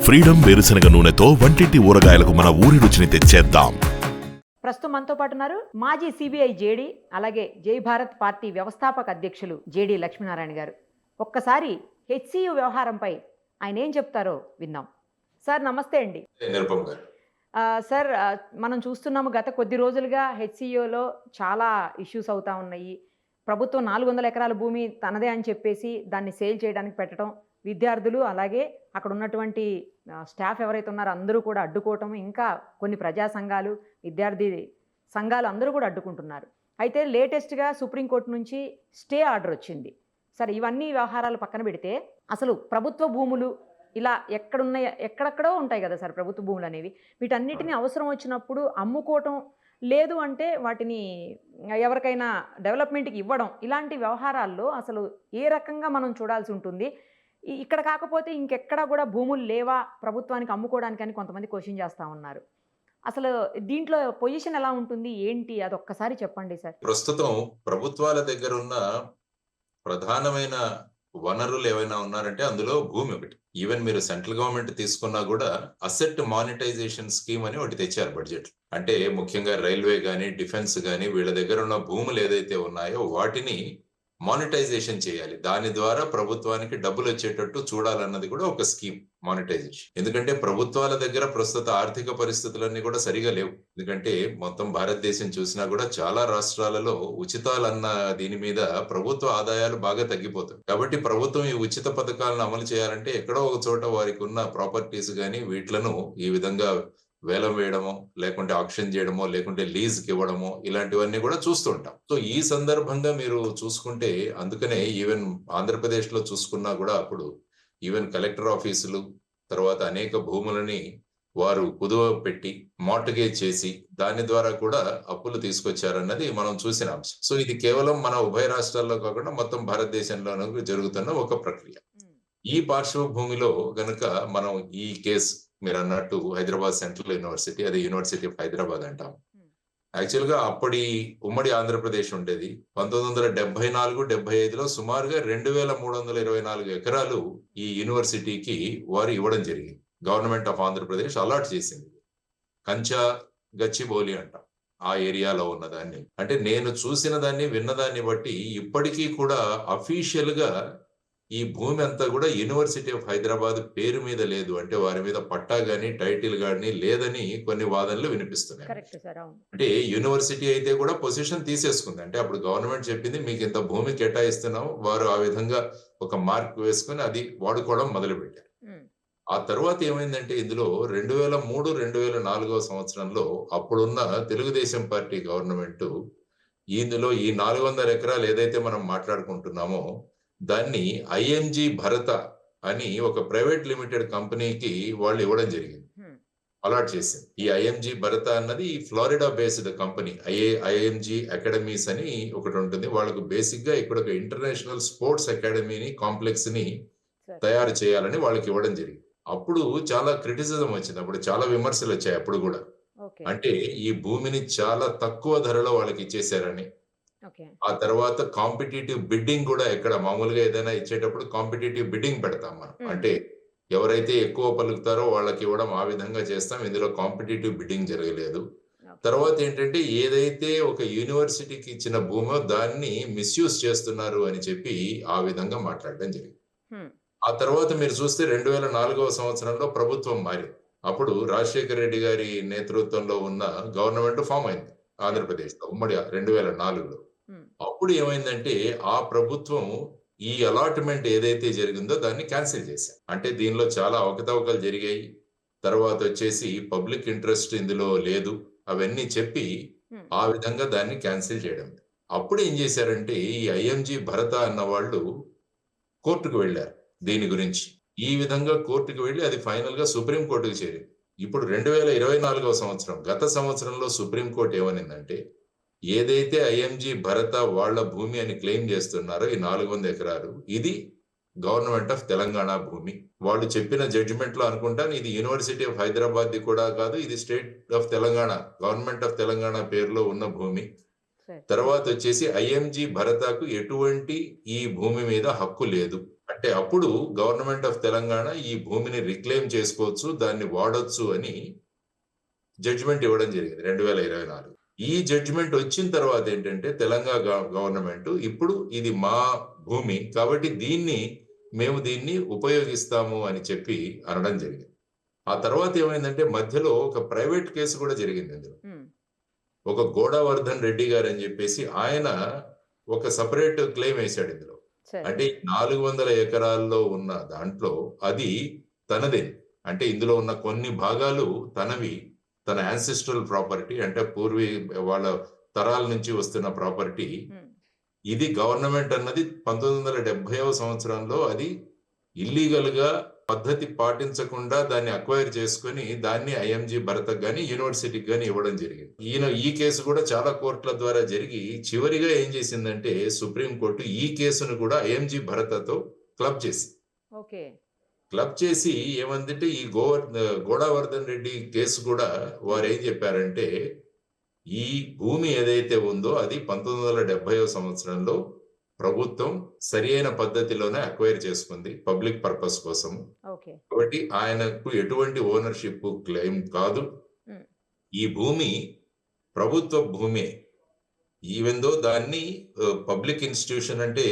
Freedom వేరుశనగ నూనెతో వంటింటి ఊరగాయలకు మన ఊరి రుచిని తెచ్చేద్దాం. ప్రస్తుతం మనతో పాటు ఉన్నారు మాజీ సిబిఐ జేడీ అలాగే జై భారత్ పార్టీ వ్యవస్థాపక అధ్యక్షులు జేడీ లక్ష్మీనారాయణ గారు. ఒక్కసారి హెచ్సియు వ్యవహారంపై ఆయన ఏం చెప్తారో విందాం. సార్ నమస్తే అండి. సార్ మనం చూస్తున్నాము గత కొద్ది రోజులుగా హెచ్సియులో చాలా ఇష్యూస్ అవుతా ఉన్నాయి. ప్రభుత్వం 400 ఎకరాల భూమి తనదే అని చెప్పేసి దాన్ని సేల్ చేయడానికి పెట్టడం, విద్యార్థులు అలాగే అక్కడ ఉన్నటువంటి స్టాఫ్ ఎవరైతే ఉన్నారో అందరూ కూడా అడ్డుకోవటం, ఇంకా కొన్ని ప్రజా సంఘాలు, విద్యార్థి సంఘాలు అందరూ కూడా అడ్డుకుంటున్నారు. అయితే లేటెస్ట్గా సుప్రీంకోర్టు నుంచి స్టే ఆర్డర్ వచ్చింది. సరే, ఇవన్నీ వ్యవహారాలు పక్కన పెడితే అసలు ప్రభుత్వ భూములు ఇలా ఎక్కడెక్కడో ఉంటాయి కదా సార్ ప్రభుత్వ భూములు అనేవి. వీటన్నిటిని అవసరం వచ్చినప్పుడు అమ్ముకోవటం, లేదు అంటే వాటిని ఎవరికైనా డెవలప్మెంట్కి ఇవ్వడం, ఇలాంటి వ్యవహారాల్లో అసలు ఏ రకంగా మనం చూడాల్సి ఉంటుంది? ఇక్కడ కాకపోతే ఇంకెక్కడా కూడా భూములు లేవా ప్రభుత్వానికి అమ్ముకోవడానికి అని కొంతమంది క్వశ్చన్ చేస్తూ ఉన్నారు. అసలు దీంట్లో పొజిషన్ ఎలా ఉంటుంది, ఏంటి, అది ఒక్కసారి చెప్పండి సార్. ప్రస్తుతం ప్రభుత్వాల దగ్గర ఉన్న ప్రధానమైన వనరులు ఏవైనా ఉన్నారంటే అందులో భూమి ఒకటి. ఈవెన్ మీరు సెంట్రల్ గవర్నమెంట్ తీసుకున్నా కూడా అసెట్ మానిటైజేషన్ స్కీమ్ అని ఒకటి తెచ్చారు బడ్జెట్. అంటే ముఖ్యంగా రైల్వే గానీ, డిఫెన్స్ గానీ వీళ్ళ దగ్గర ఉన్న భూములు ఏదైతే ఉన్నాయో వాటిని మానిటైజేషన్ చేయాలి. దాని ద్వారా ప్రభుత్వానికి డబ్బులు వచ్చేటట్టు చూడాలన్నది కూడా ఒక స్కీమ్ మానిటైజేషన్. ఎందుకంటే ప్రభుత్వాల దగ్గర ప్రస్తుత ఆర్థిక పరిస్థితులన్నీ కూడా సరిగా లేవు. ఎందుకంటే మొత్తం భారతదేశం చూసినా కూడా చాలా రాష్ట్రాలలో ఉచితాలన్న దీని మీద ప్రభుత్వ ఆదాయాలు బాగా తగ్గిపోతాయి. కాబట్టి ప్రభుత్వం ఈ ఉచిత పథకాలను అమలు చేయాలంటే ఎక్కడో ఒక చోట వారికి ఉన్న ప్రాపర్టీస్ గానీ వీటిలను ఈ విధంగా వేలం వేయడమో, లేకుంటే ఆక్షన్ చేయడమో, లేకుంటే లీజ్కి ఇవ్వడమో, ఇలాంటివన్నీ కూడా చూస్తుంటాం. సో ఈ సందర్భంగా మీరు చూసుకుంటే అందుకనే ఈవెన్ ఆంధ్రప్రదేశ్ లో చూసుకున్నా కూడా అప్పుడు ఈవెన్ కలెక్టర్ ఆఫీసులు, తర్వాత అనేక భూములని వారు కుదువ పెట్టి మార్టగేజ్ చేసి దాని ద్వారా కూడా అప్పులు తీసుకొచ్చారన్నది మనం చూసిన అంశం. సో ఇది కేవలం మన ఉభయ రాష్ట్రాల్లో కాకుండా మొత్తం భారతదేశంలో జరుగుతున్న ఒక ప్రక్రియ. ఈ పార్శ్వభూమిలో గనుక మనం ఈ కేసు మీరు అన్నట్టు హైదరాబాద్ సెంట్రల్ యూనివర్సిటీ, అది యూనివర్సిటీ ఆఫ్ హైదరాబాద్ అంటాం. యాక్చువల్ గా అప్పటి ఉమ్మడి ఆంధ్రప్రదేశ్ ఉండేది. 1974-75లో సుమారుగా 2324 ఎకరాలు ఈ యూనివర్సిటీకి వారు ఇవ్వడం జరిగింది. గవర్నమెంట్ ఆఫ్ ఆంధ్రప్రదేశ్ అలాట్ చేసింది. కంచా గచ్చిబౌలి అంటాం ఆ ఏరియాలో ఉన్నదాన్ని. అంటే నేను చూసిన దాన్ని, విన్నదాన్ని బట్టి ఇప్పటికీ కూడా అఫీషియల్ గా ఈ భూమి అంతా కూడా యూనివర్సిటీ ఆఫ్ హైదరాబాద్ పేరు మీద లేదు. అంటే వారి మీద పట్టా గానీ, టైటిల్ గానీ లేదని కొన్ని వాదనలు వినిపిస్తున్నాయి. అంటే యూనివర్సిటీ అయితే కూడా పొజిషన్ తీసేసుకుంది. అంటే అప్పుడు గవర్నమెంట్ చెప్పింది మీకు ఇంత భూమి కేటాయిస్తున్నాం, వారు ఆ విధంగా ఒక మార్క్ వేసుకుని అది వాడుకోవడం మొదలు పెట్టారు. ఆ తర్వాత ఏమైందంటే ఇందులో 2003-2004 సంవత్సరంలో అప్పుడున్న తెలుగుదేశం పార్టీ గవర్నమెంట్ ఇందులో ఈ 400 ఎకరాలు ఏదైతే మనం మాట్లాడుకుంటున్నామో దాన్ని ఐఎంజీ భరత అని ఒక ప్రైవేట్ లిమిటెడ్ కంపెనీకి వాళ్ళు ఇవ్వడం జరిగింది, అలాట్ చేసింది. ఈ ఐఎంజీ భరత అన్నది Florida based company. IMG academies అని ఒకటి ఉంటుంది. వాళ్ళకు బేసిక్ గా ఇక్కడ ఒక ఇంటర్నేషనల్ స్పోర్ట్స్ అకాడమీని, కాంప్లెక్స్ ని తయారు చేయాలని వాళ్ళకి ఇవ్వడం జరిగింది. అప్పుడు చాలా క్రిటిసిజం వచ్చింది, అప్పుడు చాలా విమర్శలు వచ్చాయి అప్పుడు కూడా. అంటే ఈ భూమిని చాలా తక్కువ ధరలో వాళ్ళకి ఇచ్చేసారని. ఆ తర్వాత కాంపిటేటివ్ బిడ్డింగ్ కూడా, ఎక్కడ మామూలుగా ఏదైనా ఇచ్చేటప్పుడు కాంపిటేటివ్ బిడ్డింగ్ పెడతాం మనం. అంటే ఎవరైతే ఎక్కువ పలుకుతారో వాళ్ళకి ఇవ్వడం, ఆ విధంగా చేస్తాం. ఇందులో కాంపిటేటివ్ బిడ్డింగ్ జరగలేదు. తర్వాత ఏంటంటే ఏదైతే ఒక యూనివర్సిటీకి ఇచ్చిన భూమో దాన్ని మిస్యూజ్ చేస్తున్నారు అని చెప్పి ఆ విధంగా మాట్లాడడం జరిగింది. ఆ తర్వాత మీరు చూస్తే 2004 సంవత్సరంలో ప్రభుత్వం మారింది. అప్పుడు రాజశేఖర రెడ్డి గారి నేతృత్వంలో ఉన్న గవర్నమెంట్ ఫామ్ అయింది ఆంధ్రప్రదేశ్ లో, ఉమ్మడి 2004లో. అప్పుడు ఏమైందంటే ఆ ప్రభుత్వం ఈ అలాట్మెంట్ ఏదైతే జరిగిందో దాన్ని క్యాన్సిల్ చేశారు. అంటే దీనిలో చాలా అవకతవకలు జరిగాయి, తర్వాత వచ్చేసి పబ్లిక్ ఇంట్రెస్ట్ ఇందులో లేదు, అవన్నీ చెప్పి ఆ విధంగా దాన్ని క్యాన్సిల్ చేయడం. అప్పుడు ఏం చేశారంటే ఈ ఐఎంజీ భరత అన్న వాళ్ళు కోర్టుకు వెళ్ళారు దీని గురించి. ఈ విధంగా కోర్టుకు వెళ్ళి అది ఫైనల్ గా సుప్రీం కోర్టుకు చేరింది. ఇప్పుడు 2024 సంవత్సరం, గత సంవత్సరంలో సుప్రీం కోర్టు ఏమనిందంటే ఏదైతే ఐఎంజీ భరత వాళ్ళ భూమి అని క్లెయిమ్ చేస్తున్నారో ఈ 400 ఎకరాలు, ఇది గవర్నమెంట్ ఆఫ్ తెలంగాణ భూమి. వాళ్ళు చెప్పిన జడ్జిమెంట్ లో అనుకుంటాను ఇది యూనివర్సిటీ ఆఫ్ హైదరాబాద్ ది కూడా కాదు, ఇది state of Telangana, government of Telangana పేరులో ఉన్న భూమి. తర్వాత వచ్చేసి ఐఎంజీ భరతకు ఎటువంటి ఈ భూమి మీద హక్కు లేదు. అంటే అప్పుడు గవర్నమెంట్ ఆఫ్ తెలంగాణ ఈ భూమిని రిక్లెయిమ్ చేసుకోవచ్చు, దాన్ని వాడొచ్చు అని జడ్జిమెంట్ ఇవ్వడం జరిగింది 2024. ఈ జడ్జిమెంట్ వచ్చిన తర్వాత ఏంటంటే తెలంగాణ గవర్నమెంట్ ఇప్పుడు ఇది మా భూమి కాబట్టి మేము దీన్ని ఉపయోగిస్తాము అని చెప్పి అనడం జరిగింది. ఆ తర్వాత ఏమైందంటే మధ్యలో ఒక ప్రైవేట్ కేసు కూడా జరిగింది ఇందులో. ఒక గోడావర్ధన్ రెడ్డి గారు అని చెప్పేసి ఆయన ఒక సపరేట్ క్లెయిమ్ వేశాడు ఇందులో. అంటే 400 ఎకరాల్లో ఉన్న దాంట్లో అది తనదే. అంటే ఇందులో ఉన్న కొన్ని భాగాలు తనవి, తన యాన్సిస్ట్రల్ ప్రాపర్టీ, అంటే వాళ్ళ తరాల నుంచి వస్తున్న ప్రాపర్టీ. ఇది గవర్నమెంట్ అన్నది 1970వ సంవత్సరంలో అది ఇల్లీగల్ గా పద్ధతి పాటించకుండా దాన్ని అక్వైర్ చేసుకుని దాన్ని ఐఎంజీ భరత్ గాని యూనివర్సిటీకి గాని ఇవ్వడం జరిగింది. ఈ కేసు కూడా చాలా కోర్టుల ద్వారా జరిగి చివరిగా ఏం చేసిందంటే సుప్రీంకోర్టు ఈ కేసును కూడా ఐఎంజీ భరతతో క్లబ్ చేసింది. క్లబ్ చేసి ఏమందంటే ఈ గోడావర్ధన్ రెడ్డి కేసు కూడా వారు ఏం చెప్పారంటే ఈ భూమి ఏదైతే ఉందో అది 1970వ సంవత్సరంలో ప్రభుత్వం సరి అయిన పద్ధతిలోనే అక్వైర్ చేసుకుంది పబ్లిక్ పర్పస్ కోసం. కాబట్టి ఆయనకు ఎటువంటి ఓనర్షిప్ క్లెయిమ్ కాదు. ఈ భూమి ప్రభుత్వ భూమే. ఈవెన్ దో దాన్ని పబ్లిక్ ఇన్స్టిట్యూషన్ అంటే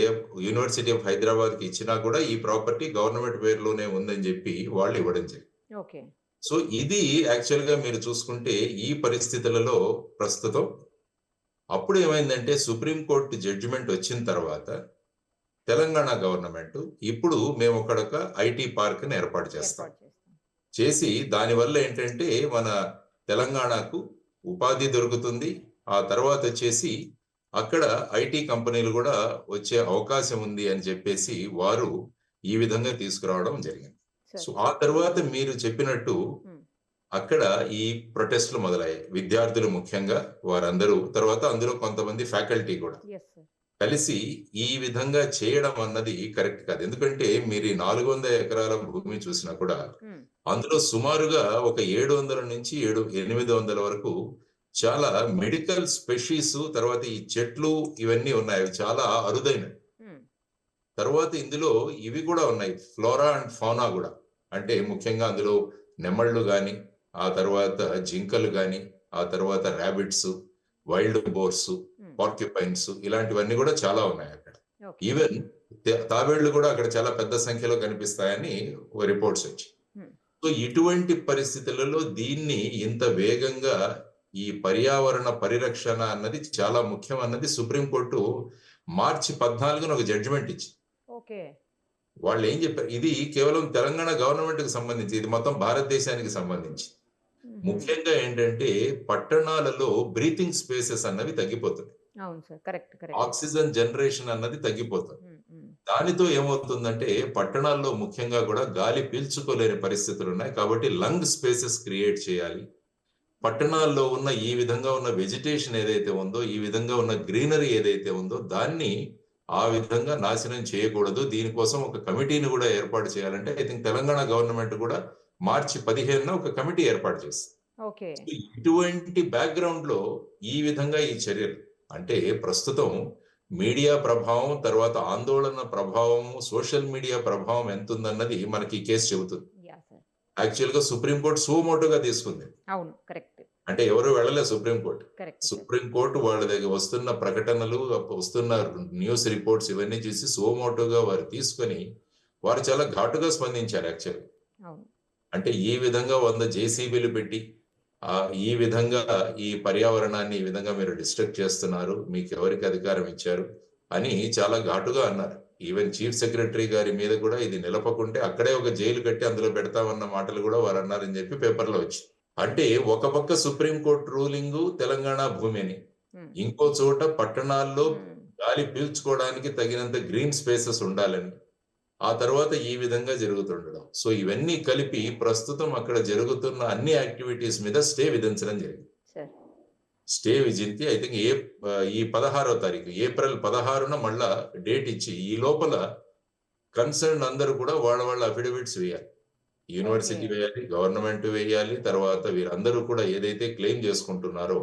యూనివర్సిటీ ఆఫ్ హైదరాబాద్ కి ఇచ్చినా కూడా ఈ ప్రాపర్టీ గవర్నమెంట్ పేరులోనే ఉందని చెప్పి వాళ్ళు ఇవ్వడం జరిగింది. సో ఇది యాక్చువల్ గా మీరు చూసుకుంటే ఈ పరిస్థితులలో ప్రస్తుతం అప్పుడు ఏమైందంటే సుప్రీంకోర్టు జడ్జిమెంట్ వచ్చిన తర్వాత తెలంగాణ గవర్నమెంట్ ఇప్పుడు మేము ఒక ఐటీ పార్క్ ని ఏర్పాటు చేస్తాం చేసి దానివల్ల ఏంటంటే మన తెలంగాణకు ఉపాధి దొరుకుతుంది. ఆ తర్వాత వచ్చేసి అక్కడ ఐటీ కంపెనీలు కూడా వచ్చే అవకాశం ఉంది అని చెప్పేసి వారు ఈ విధంగా తీసుకురావడం జరిగింది. సో ఆ తర్వాత మీరు చెప్పినట్టు అక్కడ ఈ ప్రొటెస్ట్లు మొదలయ్యాయి. విద్యార్థులు ముఖ్యంగా వారందరూ, తర్వాత అందులో కొంతమంది ఫ్యాకల్టీ కూడా కలిసి ఈ విధంగా చేయడం అన్నది కరెక్ట్ కాదు. ఎందుకంటే మీరు 400 ఎకరాల భూమి చూసినా కూడా అందులో సుమారుగా ఒక 700 నుంచి 800 వరకు చాలా మెడికల్ స్పెషీస్, తర్వాత ఈ చెట్లు ఇవన్నీ ఉన్నాయి, అవి చాలా అరుదైనవి. తర్వాత ఇందులో ఇవి కూడా ఉన్నాయి, ఫ్లోరా అండ్ ఫౌనా కూడా. అంటే ముఖ్యంగా అందులో నెమళ్ళు గాని, ఆ తర్వాత జింకలు గాని, ఆ తర్వాత ర్యాబిట్స్, వైల్డ్ బోర్స్, పార్క్యుపైన్స్, ఇలాంటివన్నీ కూడా చాలా ఉన్నాయి అక్కడ. ఈవెన్ తాబేళ్లు కూడా అక్కడ చాలా పెద్ద సంఖ్యలో కనిపిస్తాయని రిపోర్ట్స్ వచ్చాయి. సో ఇటువంటి పరిస్థితులలో దీన్ని ఇంత వేగంగా ఈ పర్యావరణ పరిరక్షణ అన్నది చాలా ముఖ్యం అన్నది సుప్రీంకోర్టు మార్చి 14న ఒక జడ్జిమెంట్ ఇచ్చింది. వాళ్ళు ఏం చెప్పారు, ఇది కేవలం తెలంగాణ గవర్నమెంట్ కి సంబంధించి, ఇది మొత్తం భారతదేశానికి సంబంధించి. ముఖ్యంగా ఏంటంటే పట్టణాలలో బ్రీతింగ్ స్పేసెస్ అన్నవి తగ్గిపోతుంది, ఆక్సిజన్ జనరేషన్ అన్నది తగ్గిపోతుంది. దానితో ఏమవుతుందంటే పట్టణాల్లో ముఖ్యంగా కూడా గాలి పీల్చుకోలేని పరిస్థితులు ఉన్నాయి. కాబట్టి లంగ్ స్పేసెస్ క్రియేట్ చేయాలి. పట్టణాల్లో ఉన్న ఈ విధంగా ఉన్న వెజిటేషన్ ఏదైతే ఉందో, ఈ విధంగా ఉన్న గ్రీనరీ ఏదైతే ఉందో దాన్ని ఆ విధంగా నాశనం చేయకూడదు. దీనికోసం ఒక కమిటీని కూడా ఏర్పాటు చేయాలంటే ఐ థింక్ తెలంగాణ గవర్నమెంట్ కూడా మార్చి 15న ఒక కమిటీ ఏర్పాటు చేస్తుంది. ఇటువంటి బ్యాక్గ్రౌండ్ లో ఈ విధంగా ఈ చర్యలు, అంటే ప్రస్తుతం మీడియా ప్రభావం, తర్వాత ఆందోళన ప్రభావం, సోషల్ మీడియా ప్రభావం ఎంత ఉందన్నది మనకి ఈ కేసు చెబుతుంది. యాక్చువల్ గా సుప్రీంకోర్టు సుమోటోగా తీసుకుంది. అంటే ఎవరు వెళ్ళలే సుప్రీంకోర్టు. సుప్రీంకోర్టు వాళ్ళ దగ్గర వస్తున్న ప్రకటనలు, వస్తున్న న్యూస్ రిపోర్ట్స్ ఇవన్నీ చూసి సుమోటోగా వారు తీసుకొని వారు చాలా ఘాటుగా స్పందించారు యాక్చువల్గా. అంటే ఈ విధంగా 100 జేసీబీలు పెట్టి ఈ విధంగా ఈ పర్యావరణాన్ని ఈ విధంగా మీరు డిస్ట్రక్ట్ చేస్తున్నారు, మీకు ఎవరికి అధికారం ఇచ్చారు అని చాలా ఘాటుగా అన్నారు. ఈవెన్ చీఫ్ సెక్రటరీ గారి మీద కూడా ఇది నిలపకుంటే అక్కడే ఒక జైలు కట్టి అందులో పెడతామన్న మాటలు కూడా వారు అన్నారని చెప్పి పేపర్లో వచ్చి. అంటే ఒక పక్క సుప్రీంకోర్టు రూలింగ్ తెలంగాణ భూమిని, ఇంకో చోట పట్టణాల్లో గాలి పీల్చుకోవడానికి తగినంత గ్రీన్ స్పేసెస్ ఉండాలని, ఆ తర్వాత ఈ విధంగా జరుగుతుండడం. సో ఇవన్నీ కలిపి ప్రస్తుతం అక్కడ జరుగుతున్న అన్ని యాక్టివిటీస్ మీద స్టే విధించడం జరిగింది. స్టే విధించి ఐ థింక్ ఈ 16వ తారీఖు ఏప్రిల్ 16న మళ్ళా డేట్ ఇచ్చి ఈ లోపల కన్సర్న్ అందరూ కూడా వాళ్ళ అఫిడవిట్స్ వేయాలి. యూనివర్సిటీ వేయాలి, గవర్నమెంట్ వేయాలి, తర్వాత వీరందరూ కూడా ఏదైతే క్లెయిమ్ చేసుకుంటున్నారో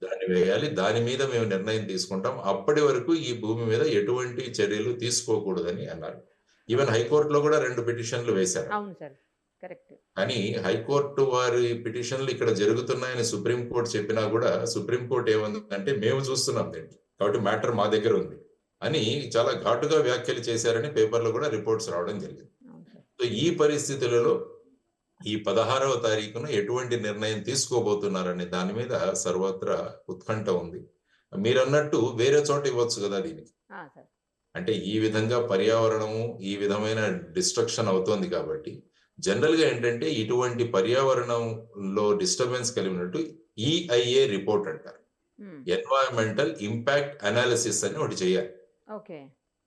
దాన్ని వేయాలి. దాని మీద మేము నిర్ణయం తీసుకుంటాం. అప్పటి వరకు ఈ భూమి మీద ఎటువంటి చర్యలు తీసుకోకూడదని అన్నారు. ఈవెన్ హైకోర్టులో కూడా 2 పిటిషన్లు వేశారు. అవును సార్, కరెక్ట్. కానీ హైకోర్టు వారి పిటిషన్లు ఇక్కడ జరుగుతున్నాయని సుప్రీంకోర్టు చెప్పినా కూడా సుప్రీంకోర్టు ఏమందంటే మేము చూస్తున్నాం దీన్ని, కాబట్టి మ్యాటర్ మా దగ్గర ఉంది అని చాలా ఘాటుగా వ్యాఖ్యలు చేశారని పేపర్లో కూడా రిపోర్ట్స్ రావడం జరిగింది. అవును సార్. సో ఈ పరిస్థితులలో ఈ 16వ తారీఖున ఎటువంటి నిర్ణయం తీసుకోబోతున్నారనే దాని మీద సర్వత్రా ఉత్కంఠ ఉంది. మీరన్నట్టు వేరే చోట ఇవ్వచ్చు కదా దీనికి. సార్. అంటే ఈ విధంగా పర్యావరణము ఈ విధమైన డిస్ట్రక్షన్ అవుతోంది కాబట్టి జనరల్ గా ఏంటంటే ఇటువంటి పర్యావరణంలో డిస్టర్బెన్స్ కలిగినట్టు ఈఐఏ రిపోర్ట్ అంటారు, ఎన్వైరన్మెంటల్ ఇంపాక్ట్ అనాలిసిస్ అని ఒకటి చేయాలి. ఓకే.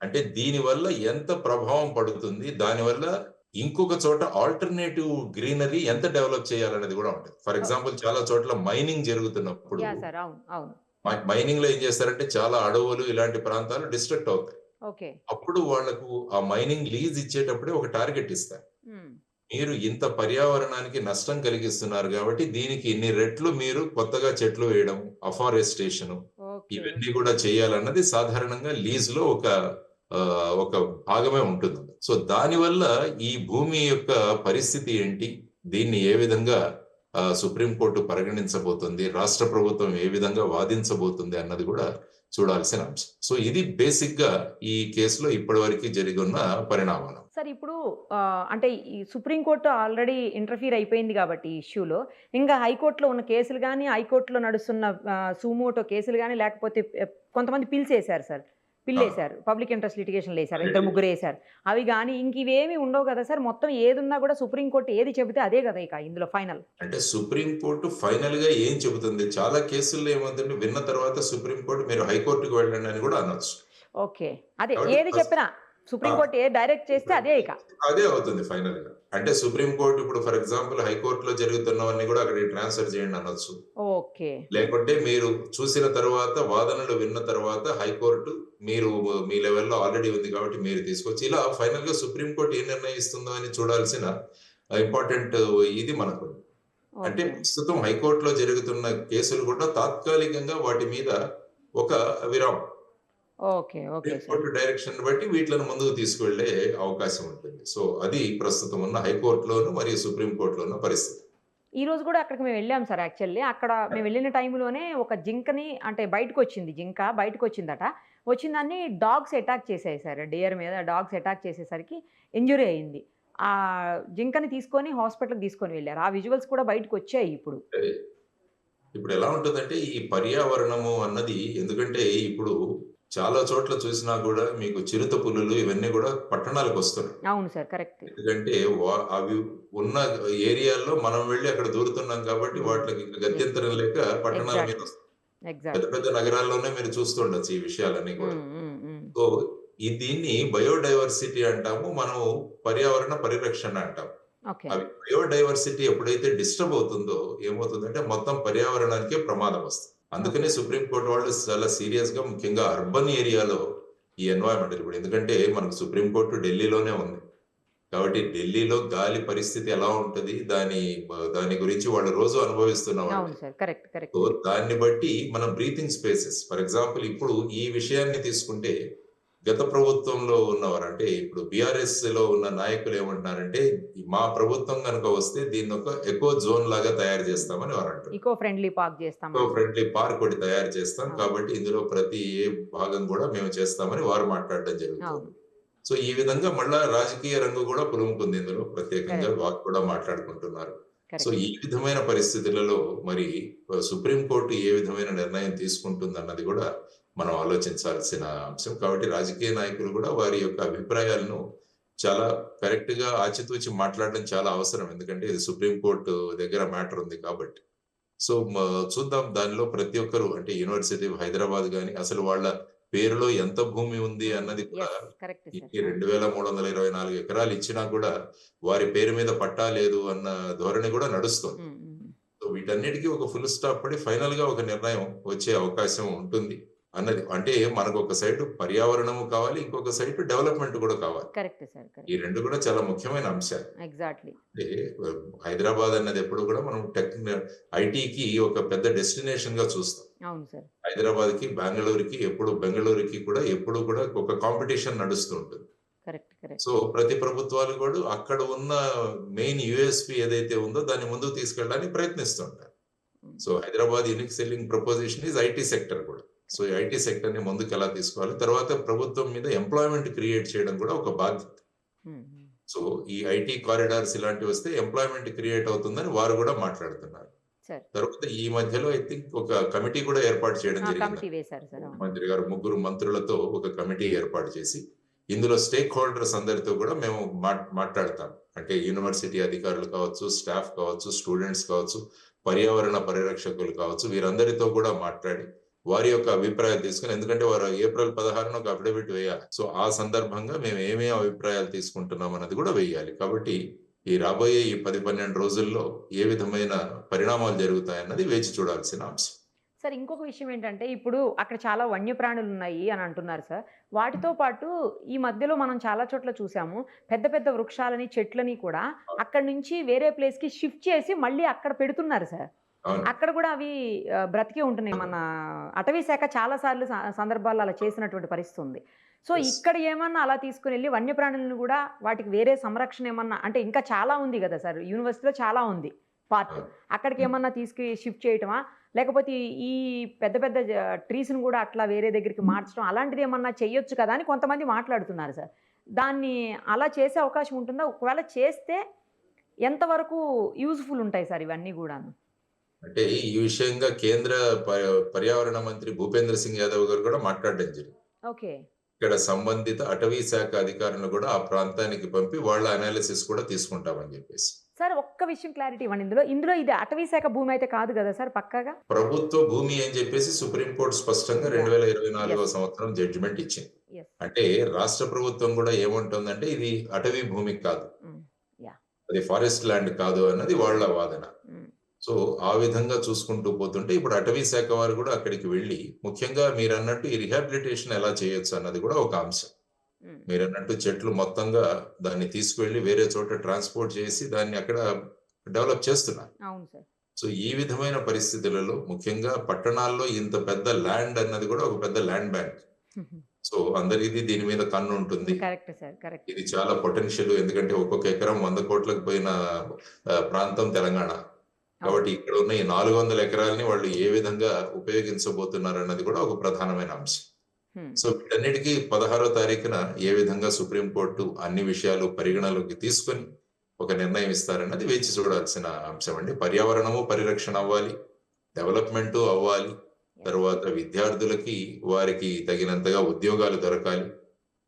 అంటే దీని వల్ల ఎంత ప్రభావం పడుతుంది, దానివల్ల ఇంకొక చోట ఆల్టర్నేటివ్ గ్రీనరీ ఎంత డెవలప్ చేయాలనేది కూడా ఉంటుంది. ఫర్ ఎగ్జాంపుల్ చాలా చోట్ల మైనింగ్ జరుగుతున్నప్పుడు మైనింగ్ లో ఏం చేస్తారంటే చాలా అడవులు ఇలాంటి ప్రాంతాలు డిస్ట్రక్ట్ అవుతాయి. ఓకే. అప్పుడు వాళ్లకు ఆ మైనింగ్ లీజ్ ఇచ్చేటప్పుడే ఒక టార్గెట్ ఇస్తారు, మీరు ఇంత పర్యావరణానికి నష్టం కలిగిస్తున్నారు కాబట్టి దీనికి ఇన్ని రెట్లు మీరు కొత్తగా చెట్లు వేయడం, అఫారెస్టేషన్ ఇవన్నీ కూడా చేయాలన్నది సాధారణంగా లీజ్ లో ఒక భాగమే ఉంటుంది. సో దానివల్ల ఈ భూమి యొక్క పరిస్థితి ఏంటి, దీన్ని ఏ విధంగా సుప్రీంకోర్టు పరిగణించబోతుంది, రాష్ట్ర ప్రభుత్వం ఏ విధంగా వాదించబోతుంది అన్నది కూడా చూడాల్సిన అంశం. సో ఇది బేసిక్ గా ఈ కేసులో ఇప్పటి వరకు జరిగిన పరిణామాలు. సార్ ఇప్పుడు అంటే ఈ సుప్రీంకోర్టు ఆల్రెడీ ఇంటర్ఫీర్ అయిపోయింది కాబట్టి ఈ ఇష్యూలో, ఇంకా హైకోర్టులో ఉన్న కేసులు కానీ, హైకోర్టులో నడుస్తున్న సుమోటో కేసులు కానీ, లేకపోతే కొంతమంది పిలిచేశారు సార్, పిల్లేశారు, పబ్లిక్ ఇంట్రెస్ట్ లిటిగేషన్లు వేశారు, 2-3 వేశారు. అవి కానీ ఇంక ఇవేమి ఉండవు కదా సార్, మొత్తం ఏది ఉన్నా కూడా సుప్రీంకోర్టు ఏది చెబితే అదే కదా ఇక ఇందులో ఫైనల్. అంటే సుప్రీంకోర్టు ఫైనల్ గా ఏం చెబుతుంది, చాలా కేసుల్లో ఏమవుతుంది విన్న తర్వాత సుప్రీంకోర్టు మీరు హైకోర్టుకు వెళ్ళండి అని కూడా అనొచ్చు. ఓకే, అదే ఏది చెప్పినా సుప్రీంకోర్టు ఏ డైరెక్ట్ చేస్తే అదే ఇక అదే అవుతుంది ఫైనల్ గా. అంటే సుప్రీంకోర్టు ఇప్పుడు ఫర్ ఎగ్జాంపుల్ హైకోర్టులో జరుగుతున్నవన్నీ కూడా అక్కడికి ట్రాన్స్ఫర్ చేయండి అనొచ్చు. ఓకే. లేకుంటే మీరు చూసిన తర్వాత వాదనలు విన్న తర్వాత హైకోర్టు మీరు మీ లెవెల్లో ఆల్రెడీ ఉంది కాబట్టి మీరు తీసుకొచ్చి, ఇలా ఫైనల్ గా సుప్రీంకోర్టు ఏ నిర్ణయిస్తుందో అని చూడాల్సిన ఇంపార్టెంట్ ఇది మనకు. అంటే ప్రస్తుతం హైకోర్టులో జరుగుతున్న కేసులు కూడా తాత్కాలికంగా వాటి మీద ఒక విరామం, సుప్రీంకోర్టు డైరెక్షన్ బట్టి వీటిని ముందుకు తీసుకువెళ్లే అవకాశం ఉంటుంది. సో అది ప్రస్తుతం ఉన్న హైకోర్టులోను మరియు సుప్రీంకోర్టులోను పరిస్థితి. ఈ రోజు కూడా అక్కడికి మేము వెళ్ళాం సార్. యాక్చువల్లీ అక్కడ మేము వెళ్ళిన టైంలోనే ఒక జింకని, అంటే బయటకు వచ్చింది, జింక బయటకు వచ్చిందట. వచ్చిందాన్ని డాగ్స్ అటాక్ చేసాయి సార్, డియర్ మీద డాగ్స్ అటాక్ చేసేసరికి ఇంజురీ అయింది. ఆ జింకని తీసుకొని హాస్పిటల్కి తీసుకొని వెళ్ళారు. ఆ విజువల్స్ కూడా బయటకు వచ్చాయి. ఇప్పుడు ఎలా ఉంటుందంటే ఈ పర్యావరణము అన్నది, ఎందుకంటే ఇప్పుడు చాలా చోట్ల చూసినా కూడా మీకు చిరుత పులులు ఇవన్నీ కూడా పట్టణాలకు వస్తున్నాయి. అవును సార్, కరెక్ట్. ఎందుకంటే అవి ఉన్న ఏరియాల్లో మనం వెళ్ళి అక్కడ దూరుతున్నాం కాబట్టి వాటికి గత్యంతరం లేక పట్టణాల మీద వస్తాయి. పెద్ద పెద్ద నగరాల్లోనే మీరు చూస్తుండొచ్చు ఈ విషయాలన్నీ కూడా. సో దీన్ని బయోడైవర్సిటీ అంటాము, మనం పర్యావరణ పరిరక్షణ అంటాం. అవి బయోడైవర్సిటీ ఎప్పుడైతే డిస్టర్బ్ అవుతుందో ఏమవుతుందంటే మొత్తం పర్యావరణానికే ప్రమాదం వస్తుంది. అందుకనే సుప్రీంకోర్టు వాళ్ళు చాలా సీరియస్ గా, ముఖ్యంగా అర్బన్ ఏరియాలో ఈ ఎన్వైరన్మెంట్ ఇప్పుడు, ఎందుకంటే మనకు సుప్రీంకోర్టు ఢిల్లీలోనే ఉంది కాబట్టి ఢిల్లీలో గాలి పరిస్థితి ఎలా ఉంటది, దాని గురించి వాళ్ళు రోజు అనుభవిస్తున్నాం. దాన్ని బట్టి మన బ్రీతింగ్ స్పేసెస్, ఫర్ ఎగ్జాంపుల్ ఇప్పుడు ఈ విషయాన్ని తీసుకుంటే గత ప్రభుత్వంలో ఉన్నవారు, అంటే ఇప్పుడు బిఆర్ఎస్ లో ఉన్న నాయకులు ఏమంటున్నారంటే మా ప్రభుత్వం కనుక వస్తే దీన్ని ఒక ఎకో జోన్ లాగా తయారు చేస్తామని వారు అంటారు. ఎకో ఫ్రెండ్లీ పార్క్ ఒకటి తయారు చేస్తాం కాబట్టి ఇందులో ప్రతి ఏ భాగం కూడా మేము చేస్తామని వారు మాట్లాడడం జరుగుతుంది. సో ఈ విధంగా మళ్ళా రాజకీయ రంగు కూడా పులుముకుంది ఇందులో, ప్రత్యేకంగా వారు కూడా మాట్లాడుకుంటున్నారు. సో ఈ విధమైన పరిస్థితులలో మరి సుప్రీంకోర్టు ఏ విధమైన నిర్ణయం తీసుకుంటుంది అన్నది కూడా మనం ఆలోచించాల్సిన అంశం. కాబట్టి రాజకీయ నాయకులు కూడా వారి యొక్క అభిప్రాయాలను చాలా కరెక్ట్ గా ఆచితూచి మాట్లాడడం చాలా అవసరం, ఎందుకంటే ఇది సుప్రీంకోర్టు దగ్గర మ్యాటర్ ఉంది కాబట్టి. సో చూద్దాం, దానిలో ప్రతి ఒక్కరు, అంటే యూనివర్సిటీ ఆఫ్ హైదరాబాద్ గాని అసలు వాళ్ళ పేరులో ఎంత భూమి ఉంది అన్నది కూడా 2324 ఎకరాలు ఇచ్చినా కూడా వారి పేరు మీద పట్టా లేదు అన్న ధోరణి కూడా నడుస్తుంది. సో వీటన్నిటికీ ఒక ఫుల్ స్టాప్ పడి ఫైనల్ గా ఒక నిర్ణయం వచ్చే అవకాశం ఉంటుంది అన్నది. అంటే మనకు ఒక సైడ్ పర్యావరణము కావాలి, ఇంకొక సైడ్ డెవలప్మెంట్ కూడా కావాలి. ఈ రెండు కూడా చాలా ముఖ్యమైన అంశాలు. అంటే హైదరాబాద్ అన్నది ఎప్పుడు కూడా మనం ఐటీకి ఒక పెద్ద డెస్టినేషన్ గా చూస్తాం. హైదరాబాద్ కి బెంగళూరుకి కూడా ఎప్పుడు కూడా ఒక కాంపిటీషన్ నడుస్తూ ఉంటుంది. కరెక్ట్. సో ప్రతి ప్రభుత్వాలు కూడా అక్కడ ఉన్న మెయిన్ యూఎస్పి ఏదైతే ఉందో దాన్ని ముందుకు తీసుకెళ్ళడానికి ప్రయత్నిస్తుంటారు. So Hyderabad unique selling proposition is IT sector కూడా. సో ఈ ఐటీ సెక్టర్ ని ముందుకు ఎలా తీసుకోవాలి, తర్వాత ప్రభుత్వం మీద ఎంప్లాయ్మెంట్ క్రియేట్ చేయడం కూడా ఒక బాధ్యత. సో ఈ ఐటీ కారిడార్స్ ఇలాంటివి వస్తే ఎంప్లాయ్మెంట్ క్రియేట్ అవుతుందని వారు కూడా మాట్లాడుతున్నారు. సార్ తర్వాత ఈ మధ్యలో ఐ థింక్ ఒక కమిటీ కూడా ఏర్పాటు చేయడం జరిగింది. కమిటీ వేశారు సార్. అవును. మంత్రి గారు 3 మంత్రులతో ఒక కమిటీ ఏర్పాటు చేసి ఇందులో స్టేక్ హోల్డర్స్ అందరితో కూడా మేము మాట్లాడతాం. అంటే యూనివర్సిటీ అధికారులు కావచ్చు, స్టాఫ్ కావచ్చు, స్టూడెంట్స్ కావచ్చు, పర్యావరణ పరిరక్షకులు కావచ్చు, వీరందరితో కూడా మాట్లాడి వారి యొక్క అభిప్రాయాలు తీసుకుని, ఎందుకంటే వారు ఏప్రిల్ 16న ఒక అఫిడవిట్ వేయాలి. సో ఆ సందర్భంగా మేము ఏమేమి అభిప్రాయాలు తీసుకుంటున్నాం అన్నది కూడా వేయాలి. కాబట్టి ఈ రాబోయే ఈ 10-12 రోజుల్లో ఏ విధమైన పరిణామాలు జరుగుతాయన్నది వేచి చూడాల్సిన అంశం. సార్ ఇంకొక విషయం ఏంటంటే ఇప్పుడు అక్కడ చాలా వన్యప్రాణులు ఉన్నాయి అని అంటున్నారు సార్. వాటితో పాటు ఈ మధ్యలో మనం చాలా చోట్ల చూసాము పెద్ద పెద్ద వృక్షాలని చెట్లని కూడా అక్కడి నుంచి వేరే ప్లేస్కి షిఫ్ట్ చేసి మళ్ళీ అక్కడ పెడుతున్నారు సార్. అవును. అక్కడ కూడా అవి బ్రతికే ఉంటున్నాయి. మన అటవీ శాఖ చాలా సార్లు సందర్భాల్లో అలా చేసినటువంటి పరిస్థితి ఉంది. So Yes. ఇక్కడ ఏమన్నా అలా తీసుకుని వెళ్ళి వన్యప్రాణులను కూడా వాటికి వేరే సంరక్షణ ఏమన్నా అంటే ఇంకా చాలా ఉంది కదా సార్, యూనివర్సిటీలో చాలా ఉంది పార్ట్, అవును. అక్కడికి ఏమన్నా తీసుకు షిఫ్ట్ చేయటమా, లేకపోతే ఈ పెద్ద పెద్ద ట్రీస్ని కూడా అట్లా వేరే దగ్గరికి మార్చడం అలాంటిది ఏమన్నా చెయ్యొచ్చు కదా అని కొంతమంది మాట్లాడుతున్నారు సార్. దాన్ని అలా చేసే అవకాశం ఉంటుందా? ఒకవేళ చేస్తే ఎంతవరకు యూజ్ఫుల్ ఉంటాయి సార్ ఇవన్నీ కూడాను? అంటే ఈ విషయంగా కేంద్ర పర్యావరణ మంత్రి భూపేంద్ర సింగ్ యాదవ్ గారు కూడా మాట్లాడడం జరిగింది. ఓకే. ఇక్కడ సంబంధిత అటవీ శాఖ అధికారులను కూడా ఆ ప్రాంతానికి పంపి వాళ్ళ అనాలిసిస్ కూడా తీసుకుంటామని చెప్పేసి. సార్ ఒక్క విషయం క్లారిటీ ఇవ్వండి. ఇందులో ఇది అటవీ శాఖ భూమి అయితే కాదు కదా సార్ పక్కాగా? ప్రభుత్వ భూమి అని చెప్పేసి సుప్రీంకోర్టు స్పష్టంగా 2024వ సంవత్సరం జడ్జిమెంట్ ఇచ్చింది. ఎస్. అంటే రాష్ట్ర ప్రభుత్వం కూడా ఏమంటుందంటే ఇది అటవీ భూమి కాదు, అది ఫారెస్ట్ ల్యాండ్ కాదు అన్నది వాళ్ళ వాదన. సో ఆ విధంగా చూసుకుంటూ పోతుంటే ఇప్పుడు అటవీ శాఖ వారు కూడా అక్కడికి వెళ్ళి ముఖ్యంగా మీరు అన్నట్టు ఈ రిహాబిలిటేషన్ ఎలా చేయొచ్చు అన్నది కూడా ఒక అంశం. మీరు అన్నట్టు చెట్లు మొత్తంగా దాన్ని తీసుకువెళ్ళి వేరే చోట ట్రాన్స్పోర్ట్ చేసి దాన్ని అక్కడ డెవలప్ చేస్తున్నారు. అవును సార్. సో ఈ విధమైన పరిస్థితులలో ముఖ్యంగా పట్టణాల్లో ఇంత పెద్ద ల్యాండ్ అన్నది కూడా ఒక పెద్ద ల్యాండ్ బ్యాంక్. సో అందరిది దీని మీద కన్ను ఉంటుంది. Correct sir, correct. ఇది చాలా పొటెన్షియల్, ఎందుకంటే ఒక్కొక్క ఎకరం 100 కోట్లకు పోయిన ప్రాంతం తెలంగాణ. కాబట్టి ఇక్కడ ఉన్న ఈ 400 ఎకరాలని వాళ్ళు ఏ విధంగా ఉపయోగించబోతున్నారు అన్నది కూడా ఒక ప్రధానమైన అంశం. సో వీటన్నిటికీ 16వ తారీఖున ఏ విధంగా సుప్రీంకోర్టు అన్ని విషయాలు పరిగణలోకి తీసుకొని ఒక నిర్ణయం ఇస్తారన్నది వేచి చూడాల్సిన అంశం అండి. పర్యావరణము పరిరక్షణ అవ్వాలి, డెవలప్మెంట్ అవ్వాలి, తర్వాత విద్యార్థులకి వారికి తగినంతగా ఉద్యోగాలు దొరకాలి,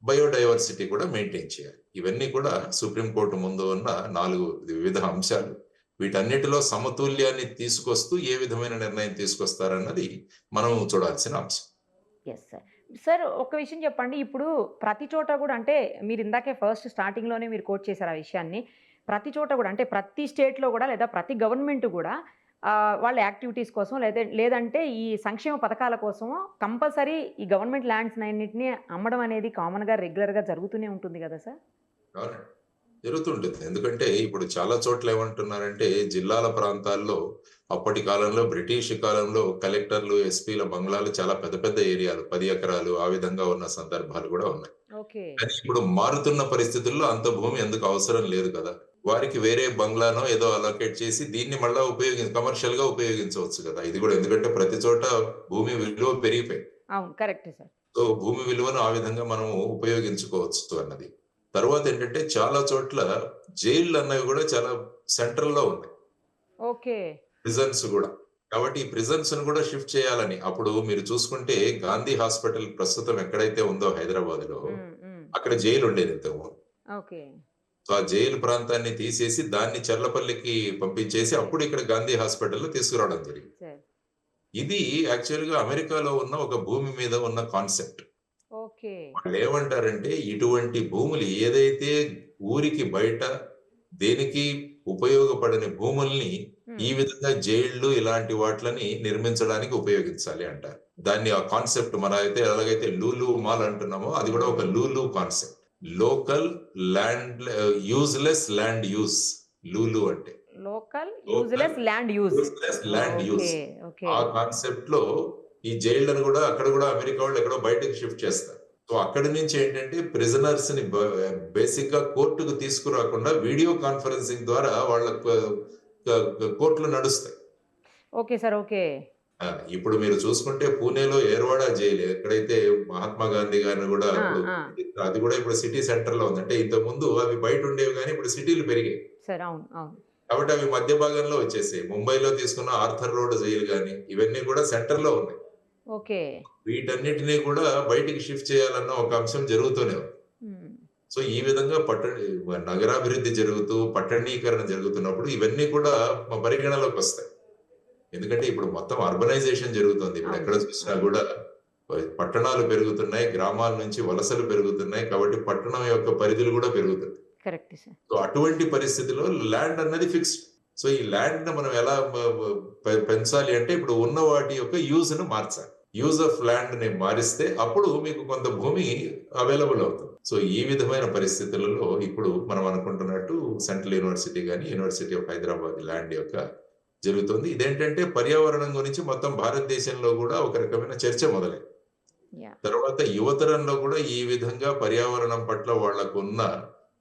బయోడైవర్సిటీ కూడా మెయింటైన్ చేయాలి. ఇవన్నీ కూడా సుప్రీంకోర్టు ముందు ఉన్న 4 వివిధ అంశాలు. వీటన్నిటిలో సమతుల్యాన్ని తీసుకొస్తూ ఏ విధమైన నిర్ణయం తీసుకొస్తారన్నది మనం చూడాల్సిన అంశం. Yes sir. సార్ ఒక్క విషయం చెప్పండి. ఇప్పుడు ప్రతి చోట కూడా అంటే మీరు ఇందాకే ఫస్ట్ స్టార్టింగ్లోనే మీరు కోట్ చేశారు ఆ విషయాన్ని. ప్రతి చోట కూడా అంటే ప్రతి స్టేట్లో కూడా లేదా ప్రతి గవర్నమెంట్ కూడా వాళ్ళ యాక్టివిటీస్ కోసం లేదంటే ఈ సంక్షేమ పథకాల కోసం కంపల్సరీ ఈ గవర్నమెంట్ ల్యాండ్స్ అన్నింటినీ అమ్మడం అనేది కామన్గా రెగ్యులర్గా జరుగుతూనే ఉంటుంది కదా సార్? అవునండి, జరుగుతుంటుంది. ఎందుకంటే ఇప్పుడు చాలా చోట్ల ఏమంటున్నారంటే జిల్లాల ప్రాంతాల్లో అప్పటి కాలంలో బ్రిటిష్ కాలంలో కలెక్టర్లు, ఎస్పీల బంగ్లాలు చాలా పెద్ద పెద్ద ఏరియాలు 10 ఎకరాలు ఆ విధంగా ఉన్న సందర్భాలు కూడా ఉన్నాయి. ఓకే. కానీ ఇప్పుడు మారుతున్న పరిస్థితుల్లో అంత భూమి ఎందుకు అవసరం లేదు కదా, వారికి వేరే బంగ్లానో ఏదో అలొకేట్ చేసి దీన్ని మళ్ళా కమర్షియల్ గా ఉపయోగించవచ్చు కదా. ఇది కూడా ఎందుకంటే ప్రతి చోట భూమి విలువ పెరిగిపోయింది. అవును, కరెక్ట్ సార్. సో భూమి విలువను ఆ విధంగా మనం ఉపయోగించుకోవచ్చు అన్నది. తర్వాత ఏంటంటే చాలా చోట్ల జైళ్ళు అన్నవి కూడా చాలా సెంట్రల్ లో ఉన్నాయి. ఓకే. ప్రిజన్స్ కూడా. కాబట్టి ఈ ప్రిజన్స్ ను కూడా షిఫ్ట్ చేయాలని అప్పుడు మీరు చూసుకుంటే గాంధీ హాస్పిటల్ ప్రస్తుతం ఎక్కడైతే ఉందో హైదరాబాద్ లో అక్కడ జైలు ఉండేది ఇంతకు. ఓకే. సో ఆ జైలు ప్రాంతాన్ని తీసేసి దాన్ని చర్లపల్లికి పంపించేసి అప్పుడు ఇక్కడ గాంధీ హాస్పిటల్లో తీసుకురావడం జరిగింది. ఇది యాక్చువల్ గా అమెరికాలో ఉన్న ఒక భూమి మీద ఉన్న కాన్సెప్ట్. ఓకే. వాళ్ళు ఏమంటారంటే ఇటువంటి భూములు ఏదైతే ఊరికి బయట దేనికి ఉపయోగపడని భూముల్ని ఈ విధంగా జైళ్లు ఇలాంటి వాటిని నిర్మించడానికి ఉపయోగించాలి అంటారు. దాన్ని ఆ కాన్సెప్ట్ మన అయితే ఎలాగైతే లూలు మాల్ అంటున్నామో అది కూడా ఒక LULU concept. Local land useless land use. LULU అంటే local useless land use. Land use. ఆ కాన్సెప్ట్ లో ఈ జైళ్లను కూడా అక్కడ కూడా అమెరికా వాళ్ళు ఎక్కడో బయటకు షిఫ్ట్ చేస్తారు. సో అక్కడి నుంచి ఏంటంటే ప్రిజనర్స్ ని బేసిక్ గా కోర్టుకు తీసుకురాకుండా వీడియో కాన్ఫరెన్సింగ్ ద్వారా వాళ్ళ కోర్టులు నడుస్తాయి. Okay sir. ఓకే. ఇప్పుడు మీరు చూసుకుంటే పూణేలో ఏర్వాడ జైలు ఎక్కడైతే మహాత్మా గాంధీ గారిని కూడా ఆ! ఇప్పుడు ఆ! అది కూడా ఇప్పుడు సిటీ సెంటర్ లో ఉంది. అంటే ఇంతకు ముందు అవి బయట ఉండేవి కానీ ఇప్పుడు సిటీలు పెరిగాయి. సార్ అవును. అవును. కాబట్టి అవి మధ్య భాగంలో వచ్చేసాయి. ముంబైలో తీసుకున్న ఆర్థర్ రోడ్ జైలు గాని ఇవన్నీ కూడా సెంటర్ లో ఉన్నాయి. ఓకే. వీటన్నిటిని కూడా బయటికి షిఫ్ట్ చేయాలన్న ఒక అంశం జరుగుతూనే ఉంది. హ్మ్. సో ఈ విధంగా నగరాభివృద్ధి జరుగుతూ పట్టణీకరణ జరుగుతున్నప్పుడు ఇవన్నీ కూడా పరిగణలోకి వస్తాయి. ఎందుకంటే ఇప్పుడు మొత్తం అర్బనైజేషన్ జరుగుతుంది. ఇప్పుడు ఎక్కడ చూసినా కూడా పట్టణాలు పెరుగుతున్నాయి, గ్రామాల నుంచి వలసలు పెరుగుతున్నాయి. కాబట్టి పట్టణం యొక్క పరిధులు కూడా పెరుగుతుంది. Correct sir. సో అటువంటి పరిస్థితిలో ల్యాండ్ అన్నది ఫిక్స్డ్. సో ఈ ల్యాండ్ ని మనం ఎలా పెంచాలి అంటే ఇప్పుడు ఉన్న వాటి యొక్క యూజ్ ను మార్చాలి. యూజ్ ఆఫ్ ల్యాండ్ ని మారిస్తే అప్పుడు మీకు కొంత భూమి అవైలబుల్ అవుతుంది. సో ఈ విధమైన పరిస్థితులలో ఇప్పుడు మనం అనుకుంటున్నట్టు సెంట్రల్ యూనివర్సిటీ కానీ యూనివర్సిటీ ఆఫ్ హైదరాబాద్ ల్యాండ్ యొక్క జరుగుతుంది. ఇదేంటంటే పర్యావరణం గురించి మొత్తం భారతదేశంలో కూడా ఒక రకమైన చర్చ మొదలైంది. యాహ్! తర్వాత యువతరంలో కూడా ఈ విధంగా పర్యావరణం పట్ల వాళ్ళకున్న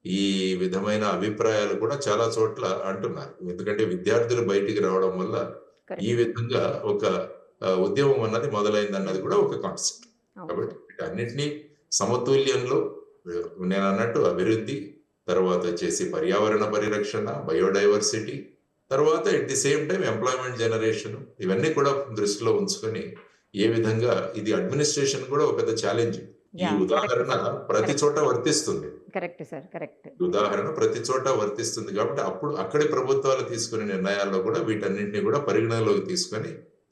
ఈ విధమైన అభిప్రాయాలు కూడా చాలా చోట్ల అంటున్నారు. ఎందుకంటే విద్యార్థులు బయటికి రావడం వల్ల ఈ కరెక్ట్. విధంగా ఒక ఉద్యమం అన్నది మొదలైందన్నది కూడా ఒక కాన్సెప్ట్. అవును కాబట్టి సార్. వీటన్నిటిని సమతుల్యంలో నేను అన్నట్టు అభివృద్ధి, తర్వాత వచ్చేసి పర్యావరణ పరిరక్షణ, బయోడైవర్సిటీ, తర్వాత at the same time employment generation ఇవన్నీ కూడా దృష్టిలో ఉంచుకొని ఏ విధంగా ఇది అడ్మినిస్ట్రేషన్ కూడా ఒక పెద్ద ఛాలెంజ్. ఈ యాహ్! ఉదాహరణ కరెక్ట్. ప్రతి కరెక్ట్. చోట వర్తిస్తుంది. Correct sir. కరెక్ట్. ఉదాహరణ ప్రతి చోట వర్తిస్తుంది కాబట్టి అప్పుడు అక్కడి ప్రభుత్వాలు తీసుకునే నిర్ణయాల్లో కూడా వీటన్నింటినీ కూడా పరిగణనలోకి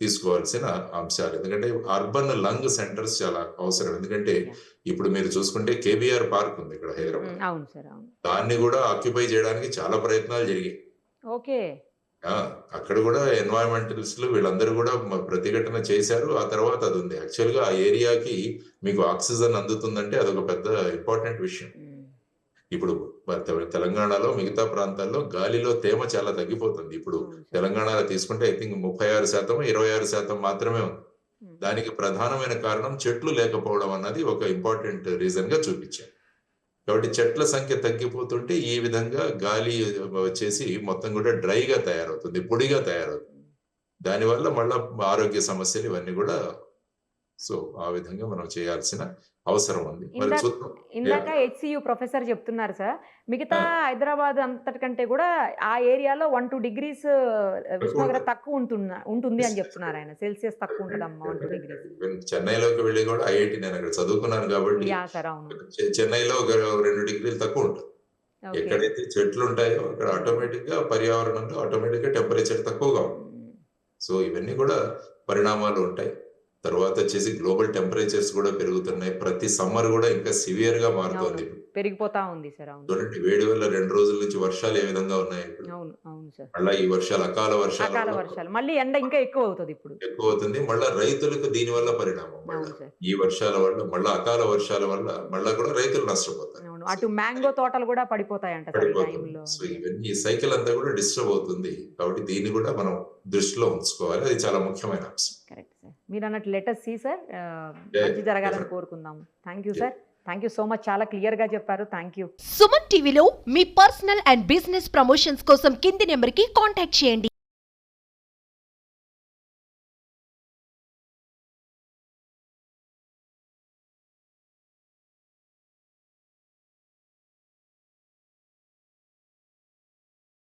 తీసుకోవాల్సిన అంశాలు. ఎందుకంటే అర్బన్ లంగ్ సెంటర్స్ చాలా అవసరం. ఎందుకంటే ఇప్పుడు మీరు చూసుకుంటే కేబీఆర్ పార్క్ ఉంది ఇక్కడ హైదరాబాద్. అవును సార్. అవును. దాన్ని కూడా ఆక్యుపై చేయడానికి చాలా ప్రయత్నాలు జరిగాయి. ఓకే. అక్కడ కూడా ఎన్వైరన్మెంటలిస్టులు వీళ్ళందరూ కూడా ప్రతిఘటన చేశారు. ఆ తర్వాత అది ఉంది. యాక్చువల్ గా ఆ ఏరియాకి మీకు ఆక్సిజన్ అందుతుందంటే అదొక పెద్ద ఇంపార్టెంట్ విషయం. ఇప్పుడు తెలంగాణలో మిగతా ప్రాంతాల్లో గాలిలో తేమ చాలా తగ్గిపోతుంది. ఇప్పుడు అవును సార్. తెలంగాణలో తీసుకుంటే ఐ థింక్ 36%, 26% మాత్రమే ఉంది. దానికి ప్రధానమైన కారణం చెట్లు లేకపోవడం అన్నది ఒక ఇంపార్టెంట్ రీజన్ గా చూపించారు. కాబట్టి చెట్ల సంఖ్య తగ్గిపోతుంటే ఈ విధంగా గాలి వచ్చేసి మొత్తం కూడా డ్రైగా తయారవుతుంది, పొడిగా తయారవుతుంది. దానివల్ల మళ్ళా ఆరోగ్య సమస్యలు ఇవన్నీ కూడా సో ఆ విధంగా మనం చేయాల్సిన అవసరం ఉంది. మరి చూద్దాం. ఇందాక హెచ్సియు ప్రొఫెసర్ చెప్తున్నారు సార్. మిగతా హైదరాబాద్ అంతటికంటే కూడా ఆ ఏరియాలో 1-2 డిగ్రీస్ ఉష్ణోగ్రత తక్కువ ఉంటుంది అని చెప్తున్నారు ఆయన. సెల్సియస్ తక్కువ ఉంటుందమ్మా 1-2 డిగ్రీస్. చెన్నైలోకి వెళ్ళి కూడా ఐఐటి నేను అక్కడ చదువుకున్నాను కాబట్టి యా సార్. అవును. చెన్నైలో ఒక 2 డిగ్రీలు తక్కువ ఉంటుంది. ఓకే. ఎక్కడైతే చెట్లు ఉంటాయో అక్కడ ఆటోమేటిక్ గా పర్యావరణంలో ఆటోమేటిక్ గా టెంపరేచర్ తక్కువగా ఉంటుంది. సో ఇవన్నీ కూడా పరిణామాలు ఉంటాయి. తర్వాత వచ్చేసి గ్లోబల్ టెంపరేచర్స్ కూడా పెరుగుతున్నాయి. ప్రతి సమ్మర్ కూడా ఇంకా సివియర్ గా మారుతోంది. పెరిగిపోతా ఉంది సార్. అవును. చూడండి వేడి వల్ల 2 రోజుల నుంచి వర్షాలు ఏ విధంగా ఉన్నాయి ఇప్పుడు. అవును. అవును సార్. మళ్ళా ఈ వర్షాలు అకాల అకాల వర్షాలు వర్షాలు మళ్ళీ ఎండ ఇంకా ఎక్కువ అవుతుంది ఇప్పుడు. ఎక్కువ అవుతుంది. మళ్ళా రైతులకు దీని వల్ల పరిణామం. మళ్ళా అవును సార్. ఈ వర్షాల వల్ల మళ్ళా అకాల వర్షాల వల్ల మళ్ళా కూడా రైతులు నష్టపోతారు. అవును. అటు మ్యాంగో తోటలు కూడా పడిపోతాయంట సార్ ఈ పడిపోతుంది. టైంలో. సో ఇవన్నీ ఈ సైకిల్ అంతా కూడా డిస్టర్బ్ అవుతుంది. కాబట్టి దీన్ని కూడా మనం దృష్టిలో ఉంచుకోవాలి. అది చాలా ముఖ్యమైన అంశం. Correct sir. మీరు అన్నట్టు లెటర్ సి సార్. Yeah, మంచి జరగాలని definitely. కోరుకుందాము. Thank you sir. Thank you so much. చాలా క్లియర్ గా చెప్పారు. థ్యాంక్ యూ. సుమన్ టీవీలో మీ పర్సనల్ అండ్ బిజినెస్ ప్రమోషన్స్ కోసం కింది నెంబర్కి కాంటాక్ట్ చేయండి.